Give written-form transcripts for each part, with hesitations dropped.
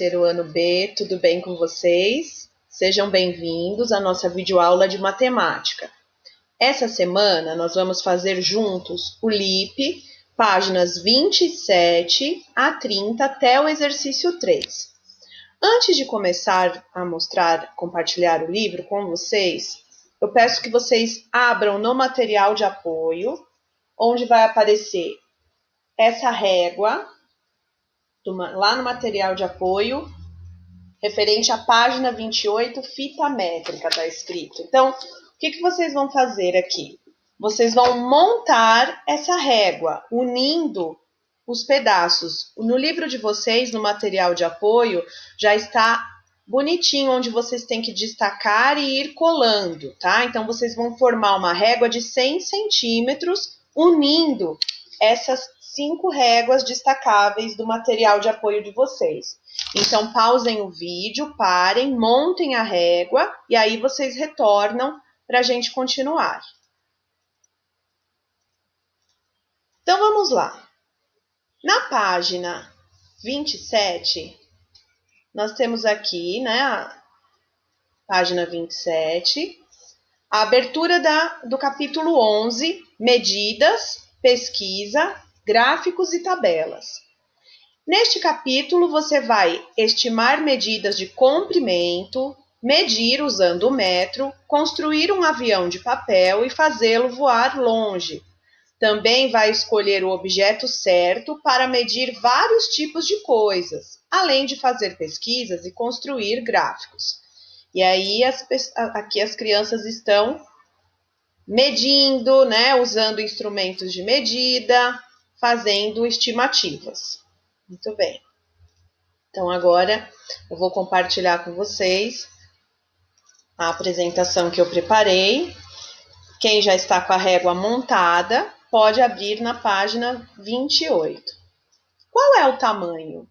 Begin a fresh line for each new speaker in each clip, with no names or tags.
terceiro ano B, tudo bem com vocês? Sejam bem-vindos à nossa videoaula de matemática. Essa semana nós vamos fazer juntos o LIP, páginas 27 a 30 até o exercício 3. Antes de começar a compartilhar o livro com vocês, eu peço que vocês abram no material de apoio, onde vai aparecer essa régua, lá no material de apoio, referente à página 28, fita métrica, está escrito. Então, o que vocês vão fazer aqui? Vocês vão montar essa régua, unindo os pedaços. No livro de vocês, no material de apoio, já está bonitinho, onde vocês têm que destacar e ir colando, tá? Então, vocês vão formar uma régua de 100 centímetros, unindo essas 5 réguas destacáveis do material de apoio de vocês. Então, pausem o vídeo, parem, montem a régua e aí vocês retornam para a gente continuar. Então, vamos lá. Na página 27, nós temos aqui, né, a página 27, a abertura do capítulo 11, medidas, pesquisa, gráficos e tabelas. Neste capítulo, você vai estimar medidas de comprimento, medir usando o metro, construir um avião de papel e fazê-lo voar longe. Também vai escolher o objeto certo para medir vários tipos de coisas, além de fazer pesquisas e construir gráficos. E aí, aqui as crianças estão medindo, né, usando instrumentos de medida, fazendo estimativas. Muito bem. Então, agora eu vou compartilhar com vocês a apresentação que eu preparei. Quem já está com a régua montada, pode abrir na página 28. Qual é o tamanho?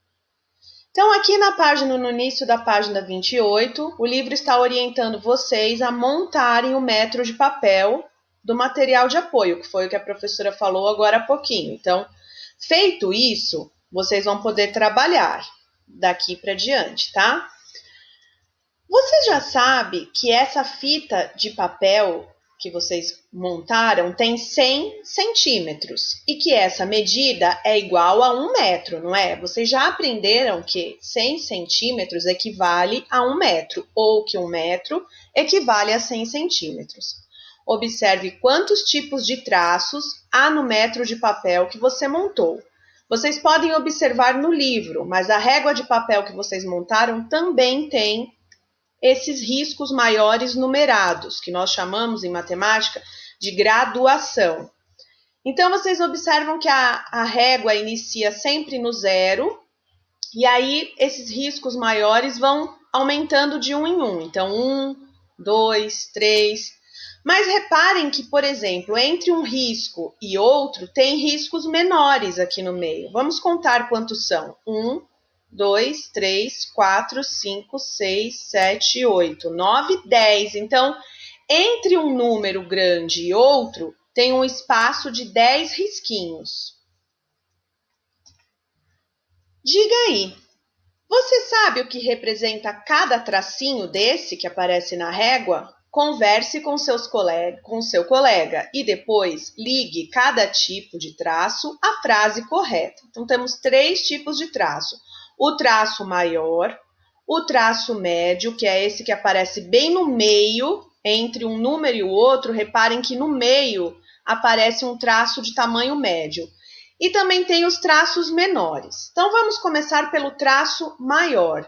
Então, aqui na página, no início da página 28, o livro está orientando vocês a montarem o metro de papel do material de apoio, que foi o que a professora falou agora há pouquinho. Então, feito isso, vocês vão poder trabalhar daqui para diante, tá? Você já sabe que essa fita de papel que vocês montaram tem 100 centímetros e que essa medida é igual a 1 metro, não é? Vocês já aprenderam que 100 centímetros equivale a 1 metro ou que 1 metro equivale a 100 centímetros. Observe quantos tipos de traços há no metro de papel que você montou. Vocês podem observar no livro, mas a régua de papel que vocês montaram também tem esses riscos maiores numerados, que nós chamamos em matemática de graduação. Então, vocês observam que a régua inicia sempre no zero, e aí esses riscos maiores vão aumentando de 1 em 1. Então, 1, 2, 3... Mas reparem que, por exemplo, entre um risco e outro, tem riscos menores aqui no meio. Vamos contar quantos são. 1, 2, 3, 4, 5, 6, 7, 8, 9, 10. Então, entre um número grande e outro, tem um espaço de 10 risquinhos. Diga aí, você sabe o que representa cada tracinho desse que aparece na régua? Converse com seu colega e depois ligue cada tipo de traço à frase correta. Então, temos 3 tipos de traço. O traço maior, o traço médio, que é esse que aparece bem no meio, entre um número e o outro. Reparem que no meio aparece um traço de tamanho médio. E também tem os traços menores. Então, vamos começar pelo traço maior.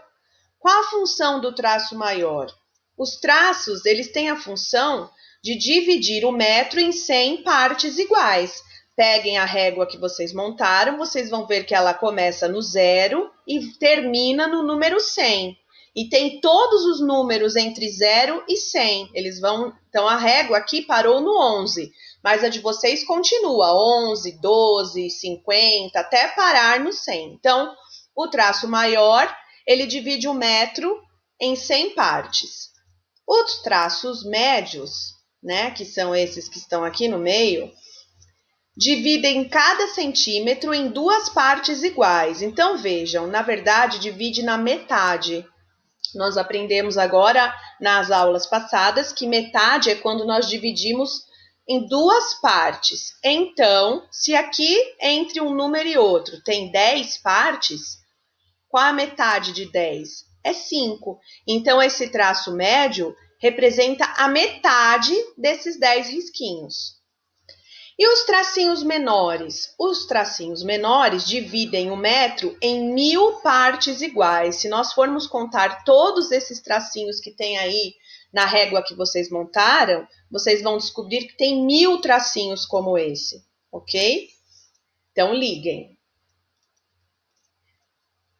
Qual a função do traço maior? Os traços, eles têm a função de dividir o metro em 100 partes iguais. Peguem a régua que vocês montaram, vocês vão ver que ela começa no 0 e termina no número 100. E tem todos os números entre 0 e 100. Então, a régua aqui parou no 11, mas a de vocês continua 11, 12, 50, até parar no 100. Então, o traço maior, ele divide o metro em 100 partes. Os traços médios, né, que são esses que estão aqui no meio, dividem cada centímetro em duas partes iguais. Então, vejam, na verdade, divide na metade. Nós aprendemos agora, nas aulas passadas, que metade é quando nós dividimos em duas partes. Então, se aqui entre um número e outro tem 10 partes, qual a metade de 10? É 5. Então, esse traço médio representa a metade desses 10 risquinhos. E os tracinhos menores? Os tracinhos menores dividem o metro em 1000 partes iguais. Se nós formos contar todos esses tracinhos que tem aí na régua que vocês montaram, vocês vão descobrir que tem 1000 tracinhos como esse, ok? Então, liguem.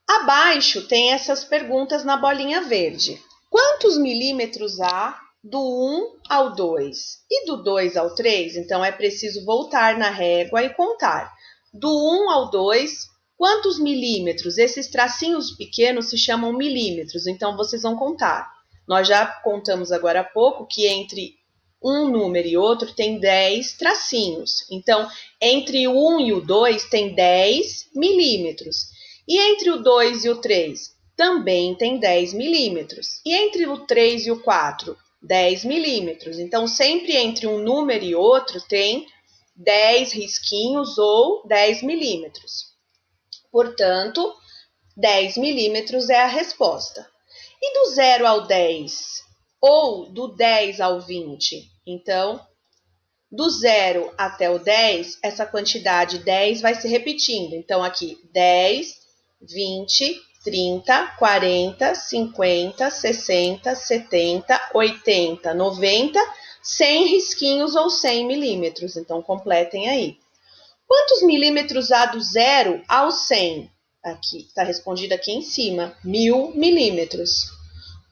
Abaixo tem essas perguntas na bolinha verde. Quantos milímetros há do 1 ao 2 e do 2 ao 3? Então, é preciso voltar na régua e contar. Do 1 ao 2, quantos milímetros? Esses tracinhos pequenos se chamam milímetros, então vocês vão contar. Nós já contamos agora há pouco que entre um número e outro tem 10 tracinhos. Então, entre o 1 e o 2 tem 10 milímetros. E entre o 2 e o 3 também tem 10 milímetros. E entre o 3 e o 4, 10 milímetros. Então, sempre entre um número e outro tem 10 risquinhos ou 10 milímetros. Portanto, 10 milímetros é a resposta. E do 0 ao 10? Ou do 10 ao 20? Então, do 0 até o 10, essa quantidade 10 vai se repetindo. Então, aqui, 10, 20, 30, 40, 50, 60, 70, 80, 90, 100 risquinhos ou 100 milímetros. Então, completem aí. Quantos milímetros há do 0 ao 100? Aqui, está respondido aqui em cima, 1000 milímetros.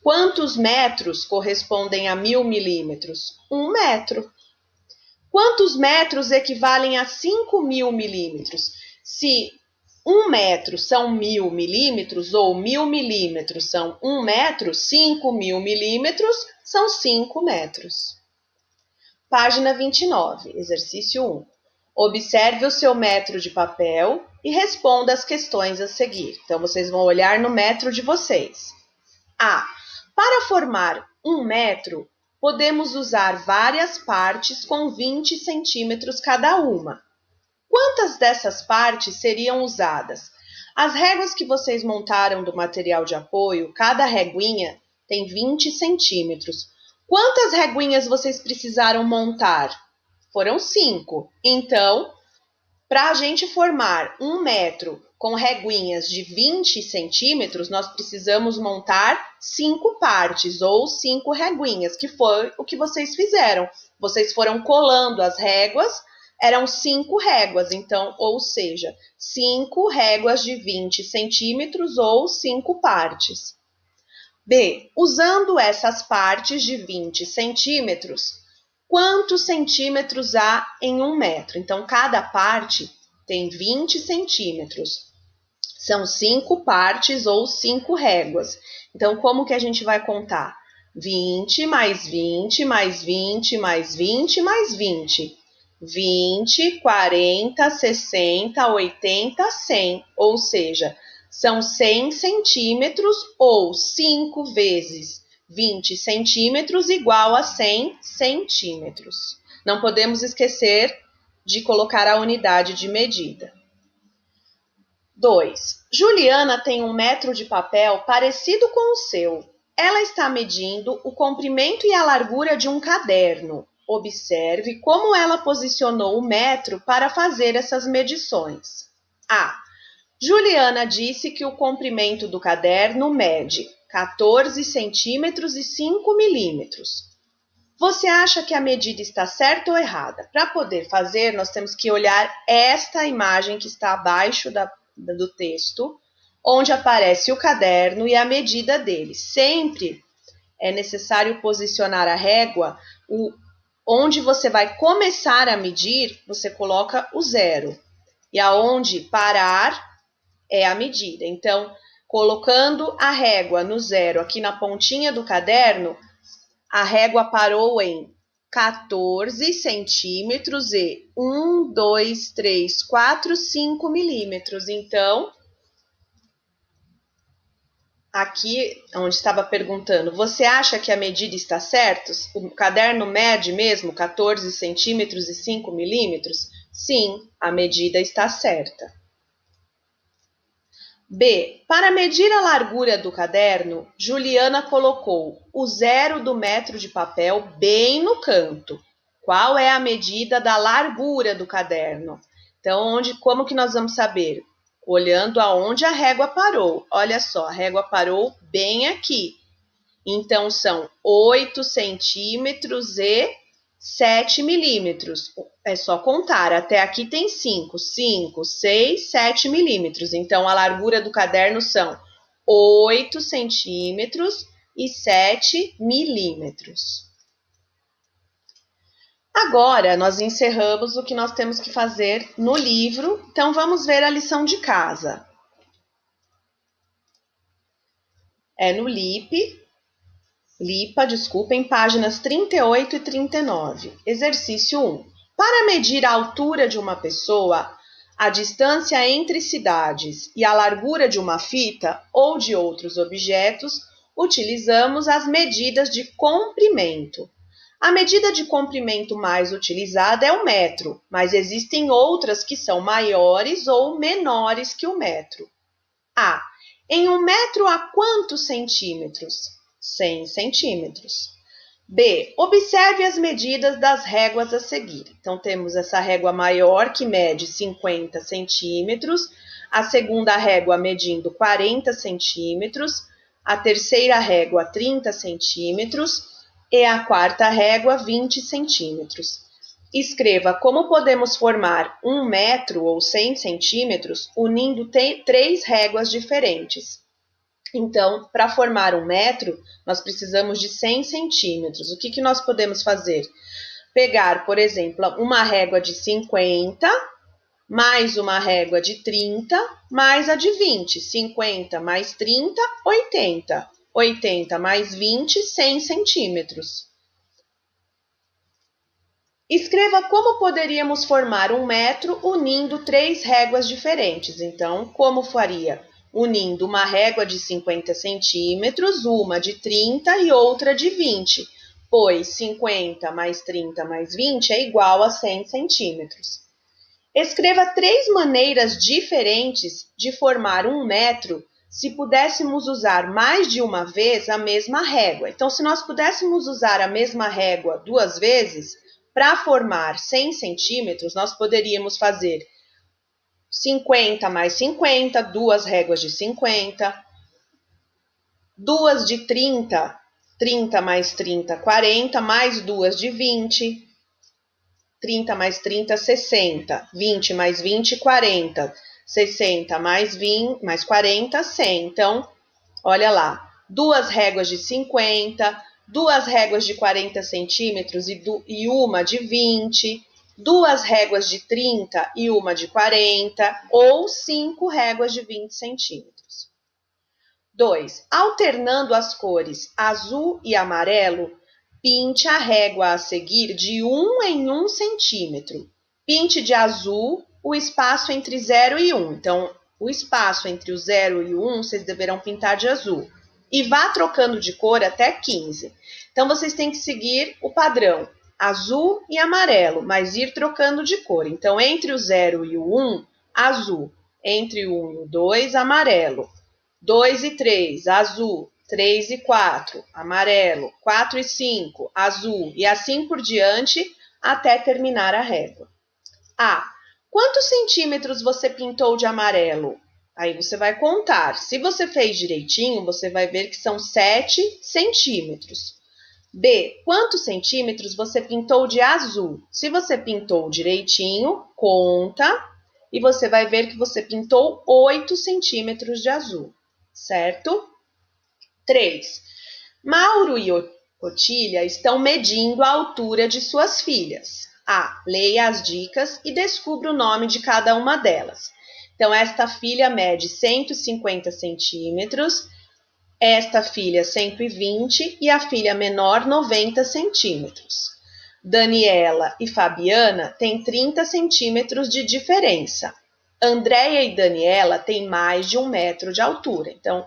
Quantos metros correspondem a 1000 milímetros? 1 metro. Quantos metros equivalem a 5.000 milímetros? Se 1 metro são 1000 milímetros ou 1000 milímetros são 1 metro, 5.000 milímetros são 5 metros. Página 29, exercício 1. Observe o seu metro de papel e responda as questões a seguir. Então, vocês vão olhar no metro de vocês. A. Para formar 1 metro, podemos usar várias partes com 20 centímetros cada uma. Quantas dessas partes seriam usadas? As réguas que vocês montaram do material de apoio, cada réguinha tem 20 centímetros. Quantas réguinhas vocês precisaram montar? Foram 5. Então, para a gente formar 1 metro com réguinhas de 20 centímetros, nós precisamos montar 5 partes ou 5 réguinhas, que foi o que vocês fizeram. Vocês foram colando as réguas, eram 5 réguas, então, ou seja, 5 réguas de 20 centímetros ou 5 partes. B. Usando essas partes de 20 centímetros, quantos centímetros há em 1 metro? Então, cada parte tem 20 centímetros. São 5 partes ou 5 réguas. Então, como que a gente vai contar? 20 mais 20 mais 20 mais 20 mais 20. 20, 40, 60, 80, 100. Ou seja, são 100 centímetros ou 5 vezes 20 centímetros igual a 100 centímetros. Não podemos esquecer de colocar a unidade de medida. 2. Juliana tem 1 metro de papel parecido com o seu. Ela está medindo o comprimento e a largura de um caderno. Observe como ela posicionou o metro para fazer essas medições. A. Juliana disse que o comprimento do caderno mede 14 centímetros e 5 milímetros. Você acha que a medida está certa ou errada? Para poder fazer, nós temos que olhar esta imagem que está abaixo do texto, onde aparece o caderno e a medida dele. Sempre é necessário posicionar a régua, onde você vai começar a medir, você coloca o 0. E aonde parar é a medida. Então, colocando a régua no 0 aqui na pontinha do caderno, a régua parou em 14 centímetros e 1, 2, 3, 4, 5 milímetros. Então, aqui onde estava perguntando, você acha que a medida está certa? O caderno mede mesmo 14 centímetros e 5 milímetros? Sim, a medida está certa. B. Para medir a largura do caderno, Juliana colocou o zero do metro de papel bem no canto. Qual é a medida da largura do caderno? Então, como que nós vamos saber? Olhando aonde a régua parou. Olha só, a régua parou bem aqui. Então, são 8 centímetros e 7 milímetros. É só contar. Até aqui tem 5, 6, 7 milímetros. Então, a largura do caderno são 8 centímetros e 7 milímetros. Agora, nós encerramos o que nós temos que fazer no livro. Então, vamos ver a lição de casa. É no Lipa, desculpem, páginas 38 e 39. Exercício 1. Para medir a altura de uma pessoa, a distância entre cidades e a largura de uma fita ou de outros objetos, utilizamos as medidas de comprimento. A medida de comprimento mais utilizada é o metro, mas existem outras que são maiores ou menores que o metro. A. Em 1 metro há quantos centímetros? 100 centímetros. B. Observe as medidas das réguas a seguir. Então, temos essa régua maior que mede 50 centímetros, a segunda régua medindo 40 centímetros, a terceira régua 30 centímetros e a quarta régua 20 centímetros. Escreva como podemos formar 1 metro ou 100 centímetros unindo 3 réguas diferentes. Então, para formar 1 metro, nós precisamos de 100 centímetros. O que nós podemos fazer? Pegar, por exemplo, uma régua de 50, mais uma régua de 30, mais a de 20. 50 mais 30, 80. 80 mais 20, 100 centímetros. Escreva como poderíamos formar 1 metro unindo 3 réguas diferentes. Então, como faria? Unindo uma régua de 50 centímetros, uma de 30 e outra de 20, pois 50 mais 30 mais 20 é igual a 100 centímetros. Escreva 3 maneiras diferentes de formar 1 metro se pudéssemos usar mais de uma vez a mesma régua. Então, se nós pudéssemos usar a mesma régua 2 vezes, para formar 100 centímetros, nós poderíamos fazer 50 mais 50, 2 réguas de 50, 2 de 30, 30 mais 30, 40, mais 2 de 20, 30 mais 30, 60, 20 mais 20, 40, 60 mais 20, mais 40, 100. Então, olha lá, 2 réguas de 50, 2 réguas de 40 centímetros e uma de 20, 2 réguas de 30 e uma de 40, ou 5 réguas de 20 centímetros. 2. Alternando as cores azul e amarelo, pinte a régua a seguir de 1 em 1 centímetro. Pinte de azul o espaço entre 0 e 1. Então, o espaço entre o 0 e o 1, vocês deverão pintar de azul. E vá trocando de cor até 15. Então, vocês têm que seguir o padrão azul e amarelo, mas ir trocando de cor. Então, entre o 0 e o 1, azul. Entre o 1 e o 2, amarelo. 2 e 3, azul. 3 e 4, amarelo. 4 e 5, azul. E assim por diante, até terminar a régua. A. Quantos centímetros você pintou de amarelo? Aí você vai contar. Se você fez direitinho, você vai ver que são 7 centímetros. B. Quantos centímetros você pintou de azul? Se você pintou direitinho, conta. E você vai ver que você pintou 8 centímetros de azul. Certo? 3. Mauro e Otília estão medindo a altura de suas filhas. A. Leia as dicas e descubra o nome de cada uma delas. Então, esta filha mede 150 centímetros, esta filha 120 e a filha menor 90 centímetros. Daniela e Fabiana têm 30 centímetros de diferença. Andréia e Daniela têm mais de 1 metro de altura. Então,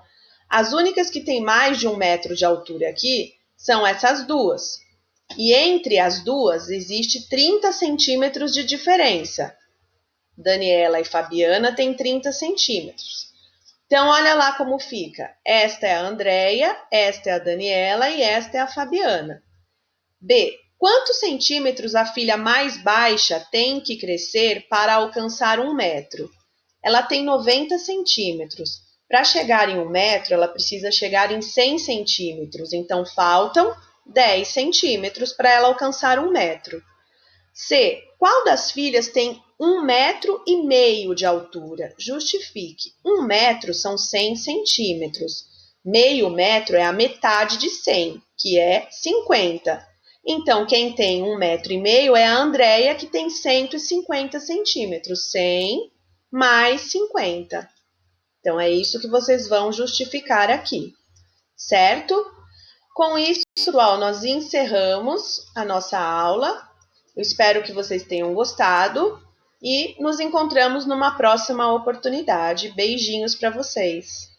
as únicas que têm mais de 1 metro de altura aqui são essas duas. E entre as duas existe 30 centímetros de diferença. Daniela e Fabiana têm 30 centímetros. Então, olha lá como fica. Esta é a Andréia, esta é a Daniela e esta é a Fabiana. B. Quantos centímetros a filha mais baixa tem que crescer para alcançar 1 metro? Ela tem 90 centímetros. Para chegar em 1 metro, ela precisa chegar em 100 centímetros. Então, faltam 10 centímetros para ela alcançar 1 metro. C. Qual das filhas tem 1,5 metro de altura? Justifique. 1 metro são 100 centímetros. Meio metro é a metade de 100, que é 50. Então, quem tem 1,5 metro é a Andréia, que tem 150 centímetros. 100 mais 50. Então, é isso que vocês vão justificar aqui, certo? Com isso, pessoal, nós encerramos a nossa aula. Eu espero que vocês tenham gostado e nos encontramos numa próxima oportunidade. Beijinhos para vocês!